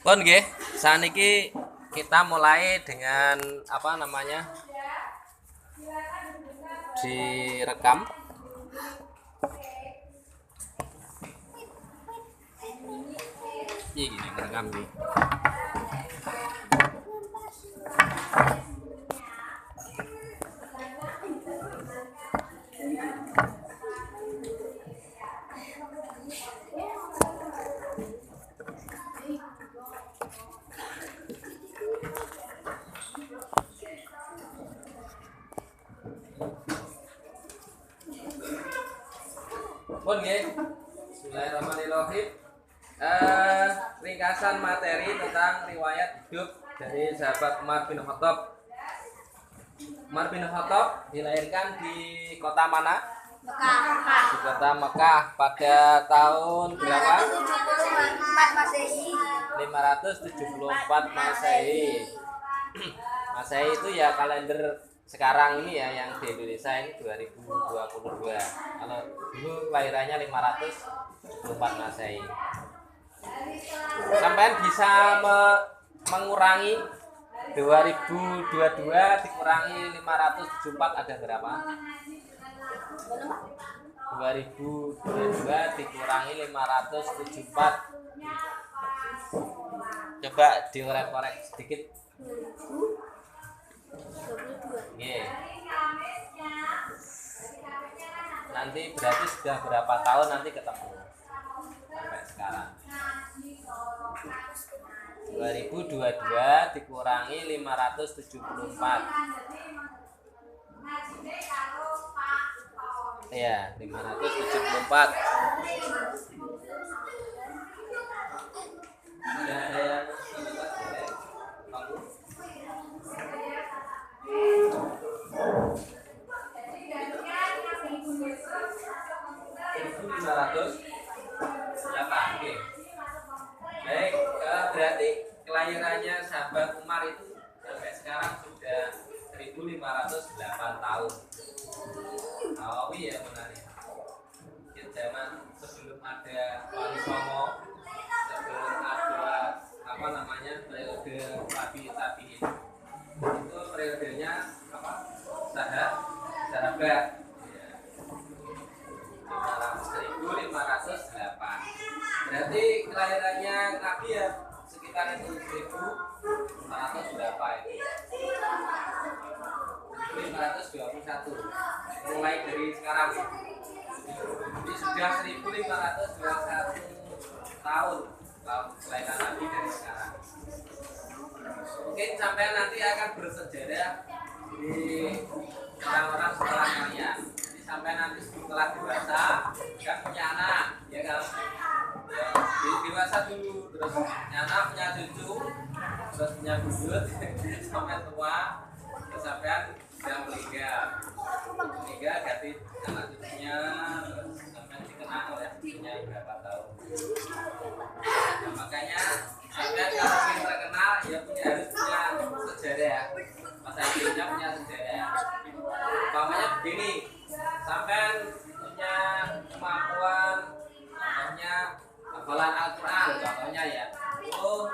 Pun nggih, saniki kita mulai dengan apa namanya? Direkam. Iya gini ngerekam nih. Pun nggih. Bismillahirrahmanirrahim. Ringkasan materi tentang riwayat hidup dari sahabat Umar bin Khattab. Umar bin Khattab dilahirkan di kota mana? Mekah. Di kota Mekah pada tahun berapa? 574 Masehi. 574 Masehi. Masehi itu ya kalender sekarang ini ya, yang di Indonesia ini 2022. Kalau dulu lahirannya 574 Masehi. Sampai bisa mengurangi 2022 dikurangi 574 ada berapa? 2022 dikurangi 574. Coba dikorek-korek sedikit. Nggih. Nanti berarti sudah berapa tahun nanti ketemu sampai sekarang. 2022 dikurangi 574. Ya, 574. Ada yang kamu? 1.500 berapa? Oke. Baik, berarti kelahirannya sahabat Umar itu sampai sekarang sudah 1508 tahun. Oh iya menarik. Ya, zaman sebelum ada Wali Songo, sebelum ada apa namanya periode tabiin, itu periodenya apa? Sahabat. Ya. 1508. Berarti kelahirannya Nabi ya sekitar itu 1500 berapa itu? 1521. Mulai dari sekarang. Ini sudah 1521 tahun kelahiran Nabi dari sekarang. Mungkin sampai nanti akan bersejarah di orang-orang setelah kalian. Sampai nanti setelah dewasa kan punya anak, ya kan? Ya, dewasa dulu, terus punya anak, punya cucu, terus punya buyut, sampai tua, terus sampai sudah meninggal ganti anak cucunya, terus sampai dikenal oleh cucunya berapa tahun. Nah, makanya sampai kalau ingin terkenal ya harus punya sejarah, masa hidupnya punya sejarah. Umpamanya begini, sampai punya kemampuan contohnya hafalan Al-Quran contohnya ya. Oh,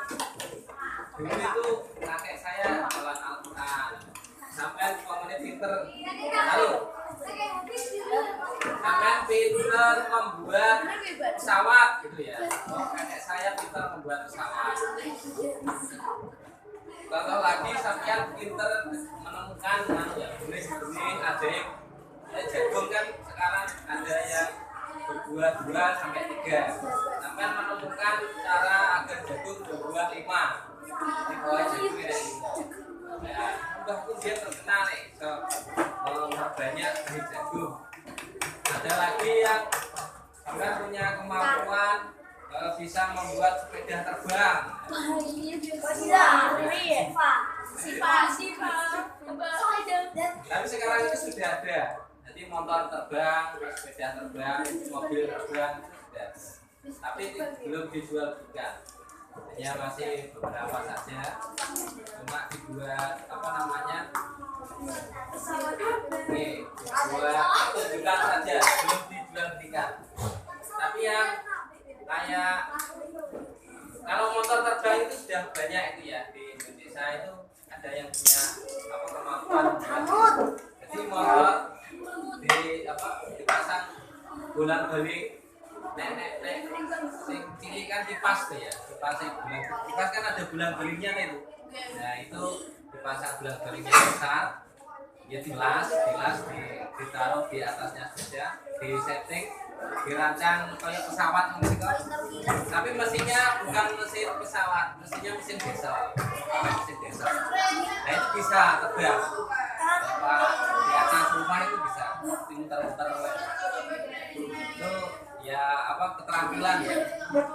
dulu itu kakek saya hafalan Al-Quran, sampai umpamanya pinter, lalu sampai pinter membuat pesawat gitu ya. Oh, kakek saya pinter membuat pesawat. Contoh lagi sampai pinter menemukan benih adik. Jagung kan sekarang ada yang berbuah 2 sampai 3. Sampai menemukan cara agar jagung berbuah 5. Di bawah jagung ada 5. Ya, udah pun dia terkenal nih, so banyak benih jagung. Ada lagi yang sampai punya kemampuan bisa membuat sepeda terbang. Tapi sekarang itu sudah ada. Jadi motor terbang, sepeda terbang, mobil terbang sudah. Tapi belum dijual juga. Ya masih beberapa saja. Cuma dibuat apa namanya? Dibuat pertunjukan saja, belum dijual belikan. Tapi yang kayak kalau motor terbang itu yang banyak itu ya di Indonesia itu ada yang punya apa kemampuan jadi mau di apa dipasang bolang-balik nek sing cilik kan kipas tuh ya dipasang bolang kipas kan ada bolang-baliknya nih tuh nah itu dipasang bolang-baliknya besar ya ditaruh di atasnya saja di setting dirancang kayak pesawat gitu tapi mesinnya bukan mesin pesawat mesinnya mesin diesel mesin diesel nah itu bisa terbang di atas rumah itu bisa muter-muter itu ya apa keterampilan ya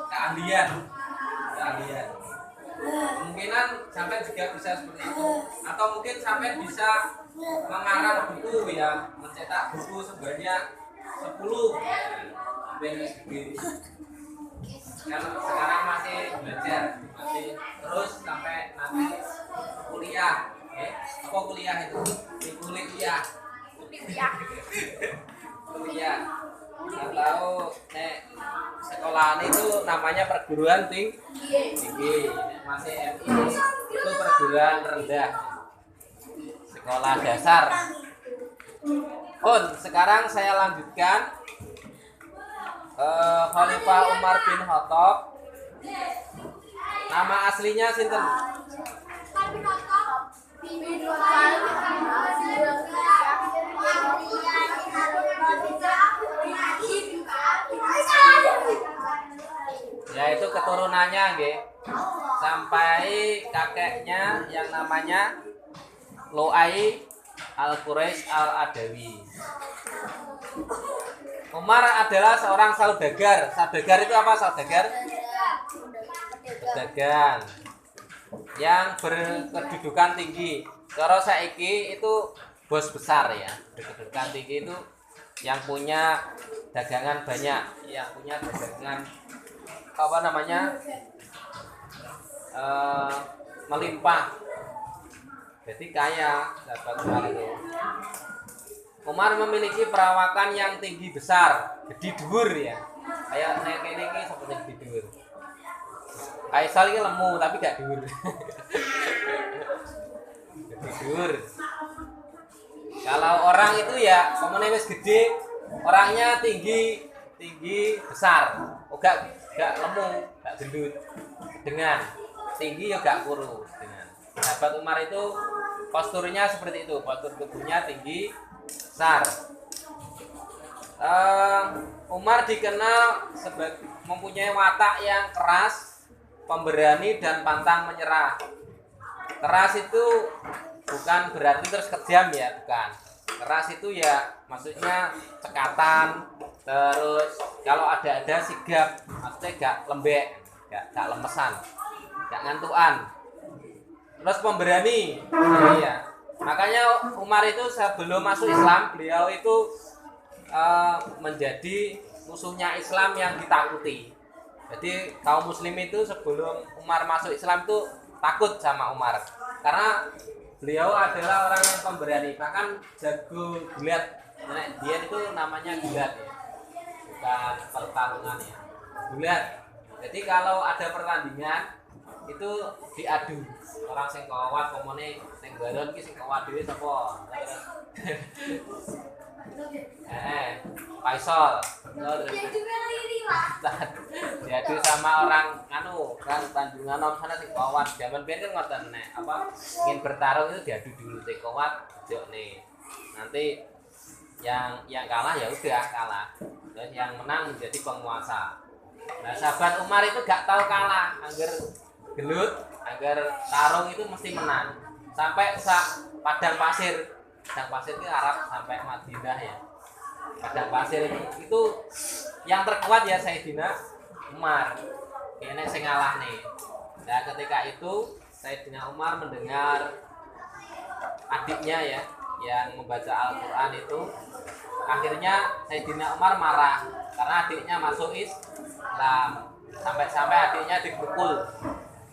keahlian kemungkinan sampai juga bisa seperti itu atau mungkin sampai bisa mengarang buku ya mencetak buku sebanyak 10 kalau sekarang masih belajar masih terus sampai nanti kuliah apa kuliah itu kuliah atau sekolah itu namanya perguruan tinggi masih MI itu perguruan rendah sekolah dasar. Sekarang saya lanjutkan Khalifah Umar bin Khattab. Nama aslinya sinten? Yaitu keturunannya nggih. Sampai kakeknya yang namanya Lu'ai Al-Quraisy Al-Adawi. Umar adalah seorang saudagar. Saudagar itu apa saudagar? Pedagang yang berkedudukan tinggi. Cara saiki itu bos besar ya. Berkedudukan tinggi itu yang punya dagangan banyak, yang punya dagangan apa namanya? Melimpah. Jadi kaya sahabat Umar itu. Umar memiliki perawakan yang tinggi besar, gede dhuwur ya. Kayak nek kene iki seperti gede dhuwur. Kaisal iki lemu tapi gak dhuwur. Gede dhuwur. Kalau orang itu ya pemene wis gede, orangnya tinggi besar. Oh gak lemu, gak gendut. Dengan tinggi ya gak kurus dengan. Sahabat Umar itu posturnya seperti itu, postur tubuhnya tinggi, besar. Umar dikenal sebagai mempunyai watak yang keras, pemberani dan pantang menyerah. Keras itu bukan berarti terus kejam ya, bukan. Keras itu ya maksudnya cekatan, terus kalau ada sigap, maksudnya gak lembek, gak lemesan, gak ngantuan. Terus pemberani, iya. Makanya Umar itu sebelum masuk Islam, beliau itu menjadi musuhnya Islam yang ditakuti. Jadi kaum Muslim itu sebelum Umar masuk Islam itu takut sama Umar, karena beliau adalah orang yang pemberani, bahkan jago gulat. Dia itu namanya gulat, ya. Bukan pertarungan ya, gulat. Jadi kalau ada pertandingan itu diadu orang sing kawat pomone sing garon iki sing kawat dhewe sapa Faisal diadu sama orang kan Tanjungan Om sana sing kawat zaman biyen kan ngoten nek apa ingin bertarung itu diadu dulu sing kawat jok nih nanti yang kalah ya udah kalah dan yang menang menjadi penguasa. Nah sahabat Umar itu gak tahu kalah angger gelut agar tarung itu mesti menang sampai padang pasir itu Arab sampai Madinah ya. Padang pasir itu yang terkuat ya Sayyidina Umar. Kayaknya sing ngalah nih. Nah ketika itu Sayyidina Umar mendengar adiknya ya yang membaca Al-Quran itu, akhirnya Sayyidina Umar marah karena adiknya masuk Islam. Sampai adiknya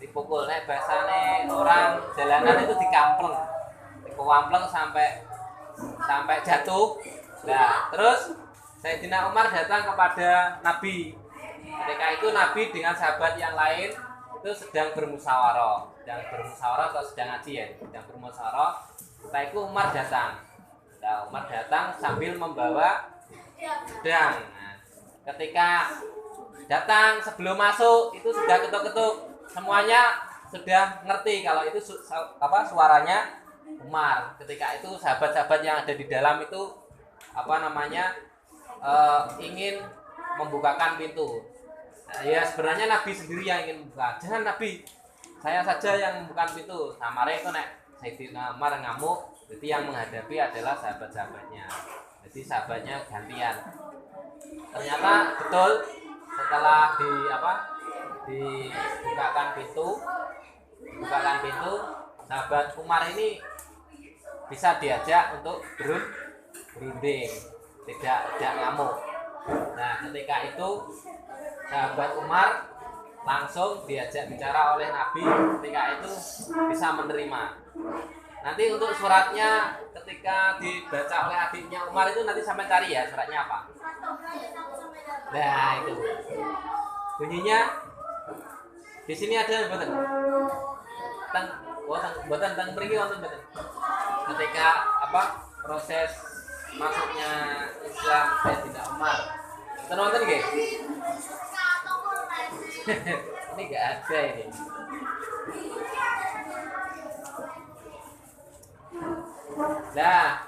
dipukul nek bahasane orang jalanan itu dikampleng sampai jatuh. Nah terus Sayyidina Umar datang kepada Nabi. Ketika itu Nabi dengan sahabat yang lain itu sedang bermusyawarah atau sedang ngaji ya, sedang bermusyawarah. Setelah itu Umar datang. Nah, Umar datang sambil membawa pedang. Nah, ketika datang sebelum masuk itu sudah ketuk-ketuk, semuanya sudah ngerti kalau itu suaranya Umar. Ketika itu sahabat-sahabat yang ada di dalam itu ingin membukakan pintu. Nah, ya sebenarnya Nabi sendiri yang ingin membuka. Jangan Nabi, saya saja yang membuka pintu. Nah, mari itu Sayyidina Umar ngamuk, jadi yang menghadapi adalah sahabat-sahabatnya. Jadi sahabatnya gantian. Ternyata betul setelah dibukakan pintu, sahabat Umar ini bisa diajak untuk berunding, tidak ngamuk. Nah, ketika itu sahabat Umar langsung diajak bicara oleh Nabi, ketika itu bisa menerima. Nanti untuk suratnya ketika dibaca oleh adiknya Umar itu nanti sampai cari ya suratnya apa. Nah, itu bunyinya di sini ada boten. Tentang mriki wonten boten. Ketika proses masuknya Islam Sayyidina Umar. Wonten nggih? Ini enggak ada ini. Nah,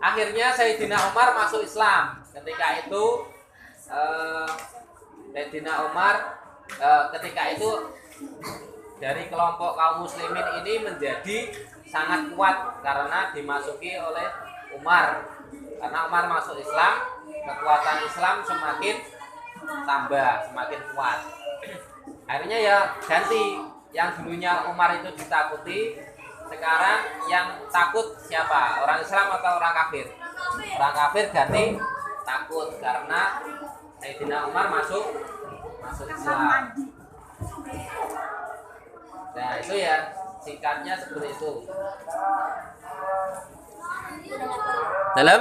akhirnya Sayyidina Umar masuk Islam. Ketika itu Sayyidina Umar ketika itu dari kelompok kaum muslimin ini menjadi sangat kuat karena dimasuki oleh Umar. Karena Umar masuk Islam, kekuatan Islam semakin tambah, semakin kuat. Akhirnya ya ganti, yang dulunya Umar itu ditakuti, sekarang yang takut siapa? Orang Islam atau orang kafir? Orang kafir ganti takut karena Sayyidina Umar masuk Islam. Nah, itu ya singkatnya seperti itu. Dalam